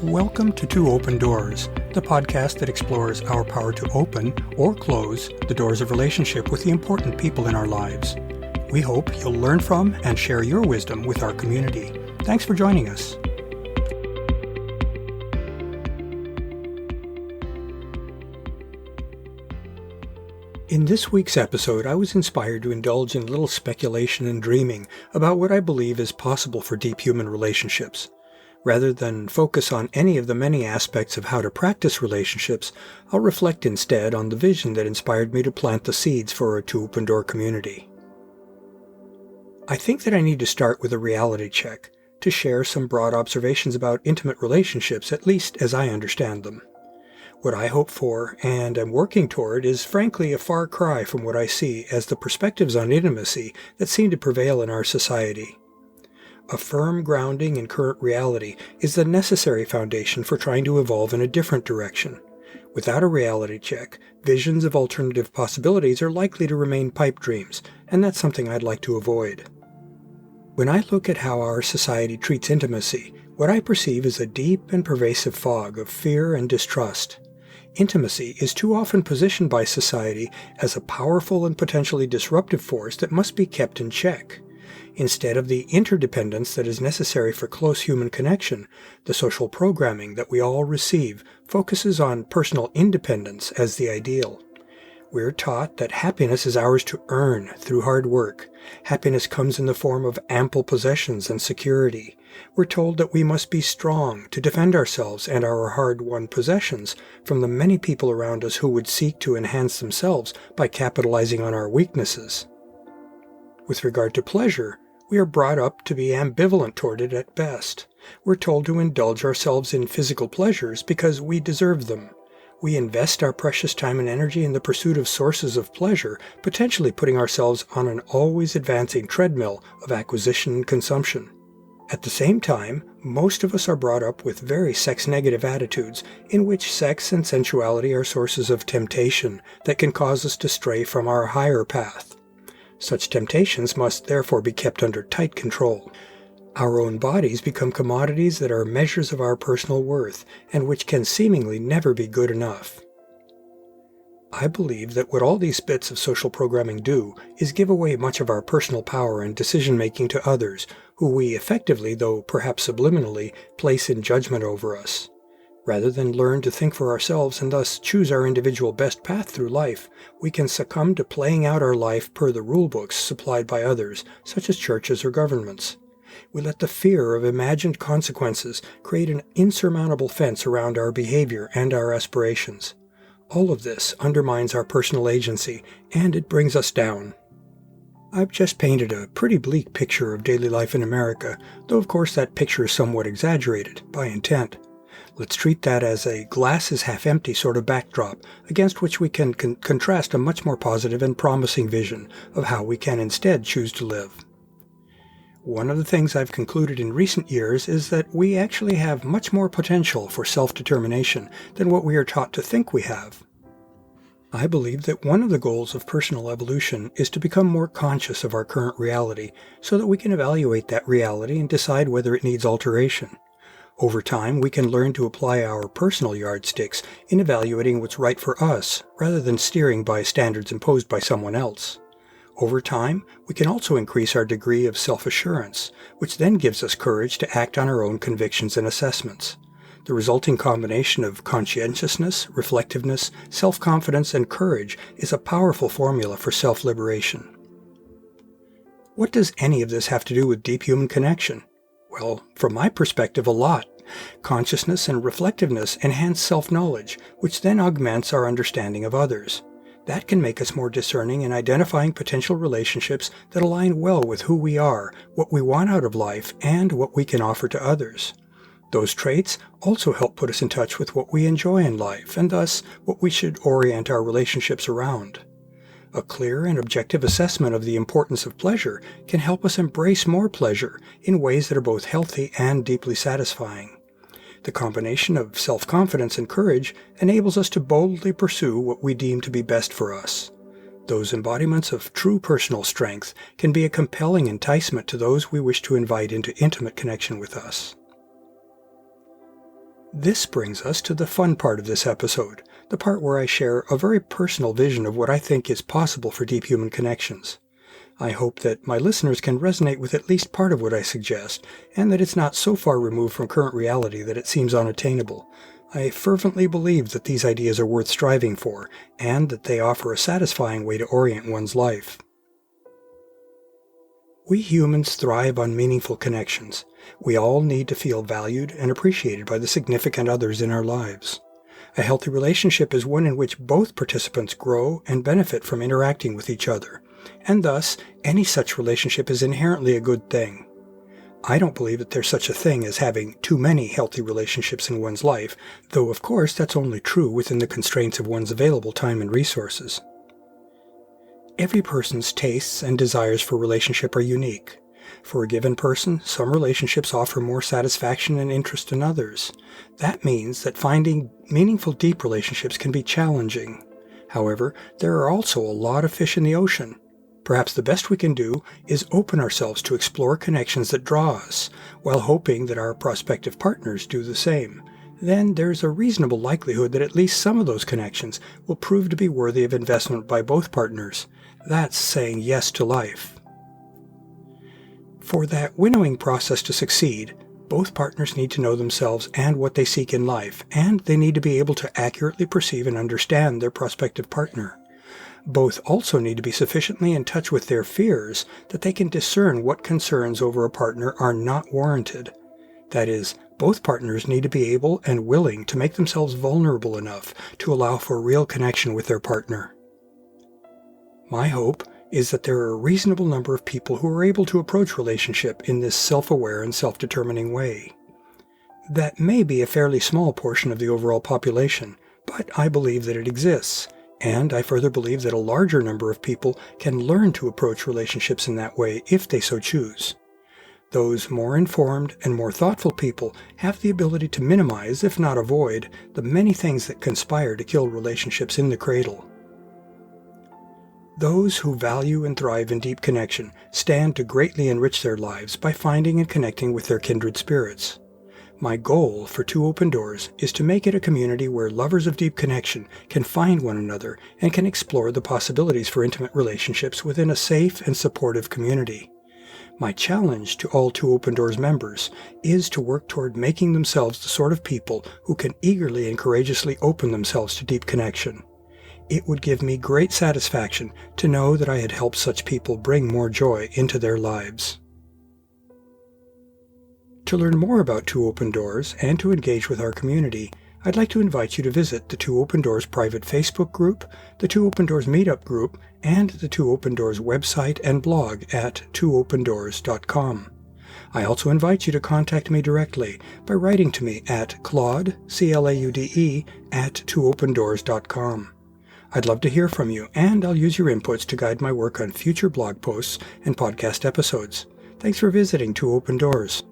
Welcome to Two Open Doors, the podcast that explores our power to open or close the doors of relationship with the important people in our lives. We hope you'll learn from and share your wisdom with our community. Thanks for joining us. In this week's episode, I was inspired to indulge in a little speculation and dreaming about what I believe is possible for deep human relationships. Rather than focus on any of the many aspects of how to practice relationships, I'll reflect instead on the vision that inspired me to plant the seeds for a Two Open Door community. I think that I need to start with a reality check to share some broad observations about intimate relationships, at least as I understand them. What I hope for and am working toward is frankly a far cry from what I see as the perspectives on intimacy that seem to prevail in our society. A firm grounding in current reality is the necessary foundation for trying to evolve in a different direction. Without a reality check, visions of alternative possibilities are likely to remain pipe dreams, and that's something I'd like to avoid. When I look at how our society treats intimacy, what I perceive is a deep and pervasive fog of fear and distrust. Intimacy is too often positioned by society as a powerful and potentially disruptive force that must be kept in check. Instead of the interdependence that is necessary for close human connection, the social programming that we all receive focuses on personal independence as the ideal. We're taught that happiness is ours to earn through hard work. Happiness comes in the form of ample possessions and security. We're told that we must be strong to defend ourselves and our hard-won possessions from the many people around us who would seek to enhance themselves by capitalizing on our weaknesses. With regard to pleasure, we are brought up to be ambivalent toward it at best. We're told to indulge ourselves in physical pleasures because we deserve them. We invest our precious time and energy in the pursuit of sources of pleasure, potentially putting ourselves on an always advancing treadmill of acquisition and consumption. At the same time, most of us are brought up with very sex-negative attitudes in which sex and sensuality are sources of temptation that can cause us to stray from our higher path. Such temptations must therefore be kept under tight control. Our own bodies become commodities that are measures of our personal worth and which can seemingly never be good enough. I believe that what all these bits of social programming do is give away much of our personal power and decision-making to others, who we effectively, though perhaps subliminally, place in judgment over us. Rather than learn to think for ourselves and thus choose our individual best path through life, we can succumb to playing out our life per the rulebooks supplied by others, such as churches or governments. We let the fear of imagined consequences create an insurmountable fence around our behavior and our aspirations. All of this undermines our personal agency, and it brings us down. I've just painted a pretty bleak picture of daily life in America, though of course that picture is somewhat exaggerated, by intent. Let's treat that as a glass-is-half-empty sort of backdrop against which we can contrast a much more positive and promising vision of how we can instead choose to live. One of the things I've concluded in recent years is that we actually have much more potential for self-determination than what we are taught to think we have. I believe that one of the goals of personal evolution is to become more conscious of our current reality so that we can evaluate that reality and decide whether it needs alteration. Over time, we can learn to apply our personal yardsticks in evaluating what's right for us, rather than steering by standards imposed by someone else. Over time, we can also increase our degree of self-assurance, which then gives us courage to act on our own convictions and assessments. The resulting combination of conscientiousness, reflectiveness, self-confidence, and courage is a powerful formula for self-liberation. What does any of this have to do with deep human connection? Well, from my perspective, a lot. Consciousness and reflectiveness enhance self-knowledge, which then augments our understanding of others. That can make us more discerning in identifying potential relationships that align well with who we are, what we want out of life, and what we can offer to others. Those traits also help put us in touch with what we enjoy in life, and thus what we should orient our relationships around. A clear and objective assessment of the importance of pleasure can help us embrace more pleasure in ways that are both healthy and deeply satisfying. The combination of self-confidence and courage enables us to boldly pursue what we deem to be best for us. Those embodiments of true personal strength can be a compelling enticement to those we wish to invite into intimate connection with us. This brings us to the fun part of this episode, the part where I share a very personal vision of what I think is possible for deep human connections. I hope that my listeners can resonate with at least part of what I suggest, and that it's not so far removed from current reality that it seems unattainable. I fervently believe that these ideas are worth striving for, and that they offer a satisfying way to orient one's life. We humans thrive on meaningful connections. We all need to feel valued and appreciated by the significant others in our lives. A healthy relationship is one in which both participants grow and benefit from interacting with each other, and thus any such relationship is inherently a good thing. I don't believe that there's such a thing as having too many healthy relationships in one's life, though of course that's only true within the constraints of one's available time and resources. Every person's tastes and desires for relationship are unique. For a given person, some relationships offer more satisfaction and interest than others. That means that finding meaningful deep relationships can be challenging. However, there are also a lot of fish in the ocean. Perhaps the best we can do is open ourselves to explore connections that draw us, while hoping that our prospective partners do the same. Then there's a reasonable likelihood that at least some of those connections will prove to be worthy of investment by both partners. That's saying yes to life. For that winnowing process to succeed, both partners need to know themselves and what they seek in life, and they need to be able to accurately perceive and understand their prospective partner. Both also need to be sufficiently in touch with their fears that they can discern what concerns over a partner are not warranted. That is, both partners need to be able and willing to make themselves vulnerable enough to allow for real connection with their partner. My hope is that there are a reasonable number of people who are able to approach relationship in this self-aware and self-determining way. That may be a fairly small portion of the overall population, but I believe that it exists, and I further believe that a larger number of people can learn to approach relationships in that way if they so choose. Those more informed and more thoughtful people have the ability to minimize, if not avoid, the many things that conspire to kill relationships in the cradle. Those who value and thrive in deep connection stand to greatly enrich their lives by finding and connecting with their kindred spirits. My goal for Two Open Doors is to make it a community where lovers of deep connection can find one another and can explore the possibilities for intimate relationships within a safe and supportive community. My challenge to all Two Open Doors members is to work toward making themselves the sort of people who can eagerly and courageously open themselves to deep connection. It would give me great satisfaction to know that I had helped such people bring more joy into their lives. To learn more about Two Open Doors and to engage with our community, I'd like to invite you to visit the Two Open Doors private Facebook group, the Two Open Doors meetup group, and the Two Open Doors website and blog at twoopendoors.com. I also invite you to contact me directly by writing to me at Claude, C-L-A-U-D-E, at twoopendoors.com. I'd love to hear from you, and I'll use your inputs to guide my work on future blog posts and podcast episodes. Thanks for visiting Two Open Doors.